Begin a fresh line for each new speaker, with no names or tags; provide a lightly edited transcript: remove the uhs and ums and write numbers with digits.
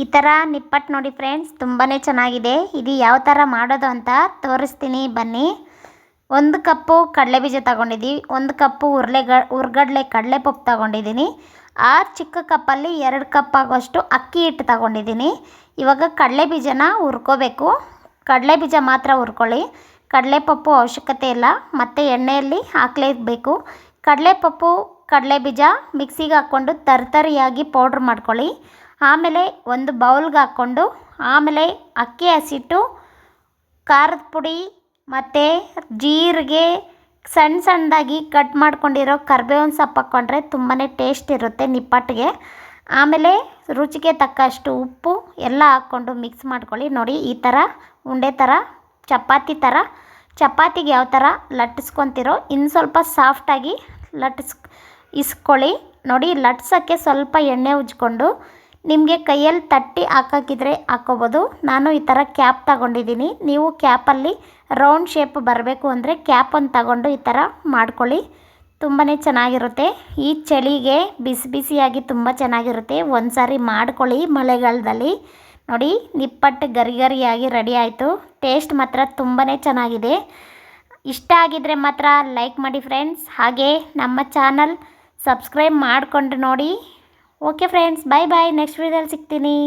ಈ ಥರ ನಿಪ್ಪಟ್ಟು ನೋಡಿ ಫ್ರೆಂಡ್ಸ್, ತುಂಬಾ ಚೆನ್ನಾಗಿದೆ. ಇದು ಯಾವ ಥರ ಮಾಡೋದು ಅಂತ ತೋರಿಸ್ತೀನಿ ಬನ್ನಿ. 1 ಕಪ್ಪು ಕಡಲೆಬೀಜ ತಗೊಂಡಿದ್ದೀವಿ, 1 ಕಪ್ಪು ಹುರ್ಗಡ್ಲೆ ಕಡಲೆಪಪ್ಪು ತಗೊಂಡಿದ್ದೀನಿ. ಆ ಚಿಕ್ಕ ಕಪ್ಪಲ್ಲಿ 2 ಕಪ್ ಆಗುವಷ್ಟು ಅಕ್ಕಿ ಹಿಟ್ಟು ತಗೊಂಡಿದ್ದೀನಿ. ಇವಾಗ ಕಡಲೆಬೀಜನ ಹುರ್ಕೋಬೇಕು. ಕಡಲೆಬೀಜ ಮಾತ್ರ ಹುರ್ಕೊಳ್ಳಿ, ಕಡಲೆಪಪ್ಪು ಅವಶ್ಯಕತೆ ಇಲ್ಲ. ಮತ್ತು ಎಣ್ಣೆಯಲ್ಲಿ ಹಾಕಲೇಬೇಕು. ಕಡಲೆಪಪ್ಪು ಕಡಲೆಬೀಜ ಮಿಕ್ಸಿಗೆ ಹಾಕ್ಕೊಂಡು ತರಿಯಾಗಿ ಪೌಡ್ರ್ ಮಾಡ್ಕೊಳ್ಳಿ. ಆಮೇಲೆ ಒಂದು ಬೌಲ್ಗೆ ಹಾಕ್ಕೊಂಡು, ಆಮೇಲೆ ಅಕ್ಕಿ ಹಸಿಟ್ಟು, ಖಾರದ ಪುಡಿ ಮತ್ತು ಜೀರಿಗೆ, ಸಣ್ಣದಾಗಿ ಕಟ್ ಮಾಡ್ಕೊಂಡಿರೋ ಕರಿಬೇವಿನ ಸೊಪ್ಪು ಹಾಕ್ಕೊಂಡ್ರೆ ತುಂಬಾ ಟೇಸ್ಟ್ ಇರುತ್ತೆ ನಿಪ್ಪಟ್ಟಿಗೆ. ಆಮೇಲೆ ರುಚಿಗೆ ತಕ್ಕಷ್ಟು ಉಪ್ಪು ಎಲ್ಲ ಹಾಕ್ಕೊಂಡು ಮಿಕ್ಸ್ ಮಾಡ್ಕೊಳ್ಳಿ. ನೋಡಿ ಈ ಥರ ಉಂಡೆ ಥರ, ಚಪಾತಿಗೆ ಯಾವ ಥರ ಲಟ್ಟಿಸ್ಕೊತಿರೋ ಇನ್ನು ಸ್ವಲ್ಪ ಸಾಫ್ಟಾಗಿ ಇಸ್ಕೊಳ್ಳಿ. ನೋಡಿ ಲಟ್ಸೋಕ್ಕೆ ಸ್ವಲ್ಪ ಎಣ್ಣೆ ಉಜ್ಕೊಂಡು ನಿಮಗೆ ಕೈಯಲ್ಲಿ ತಟ್ಟಿ ಹಾಕೋಕ್ಕಿದ್ರೆ ಹಾಕ್ಕೋಬೋದು. ನಾನು ಈ ಥರ ಕ್ಯಾಪ್ ತಗೊಂಡಿದ್ದೀನಿ. ನೀವು ಕ್ಯಾಪಲ್ಲಿ ರೌಂಡ್ ಶೇಪ್ ಬರಬೇಕು ಅಂದರೆ ಕ್ಯಾಪನ್ನು ತಗೊಂಡು ಈ ಥರ ಮಾಡ್ಕೊಳ್ಳಿ. ತುಂಬಾ ಚೆನ್ನಾಗಿರುತ್ತೆ. ಈ ಚಳಿಗೆ ಬಿಸಿ ಬಿಸಿಯಾಗಿ ತುಂಬ ಚೆನ್ನಾಗಿರುತ್ತೆ. ಒಂದು ಸಾರಿ ಮಾಡ್ಕೊಳ್ಳಿ ಮಳೆಗಾಲದಲ್ಲಿ. ನೋಡಿ ನಿಪ್ಪಟ್ಟು ಗರಿಯಾಗಿ ರೆಡಿ ಆಯಿತು. ಟೇಸ್ಟ್ ಮಾತ್ರ ತುಂಬಾ ಚೆನ್ನಾಗಿದೆ. ಇಷ್ಟ ಆಗಿದರೆ ಮಾತ್ರ ಲೈಕ್ ಮಾಡಿ ಫ್ರೆಂಡ್ಸ್. ಹಾಗೆ ನಮ್ಮ ಚಾನಲ್ ಸಬ್ಸ್ಕ್ರೈಬ್ ಮಾಡಿಕೊಂಡು ನೋಡಿ. ಓಕೆ ಫ್ರೆಂಡ್ಸ್, ಬಾಯ್ ಬಾಯ್. ನೆಕ್ಸ್ಟ್ ವೀಡಿಯೋದಲ್ಲಿ ಸಿಗ್ತೀನಿ.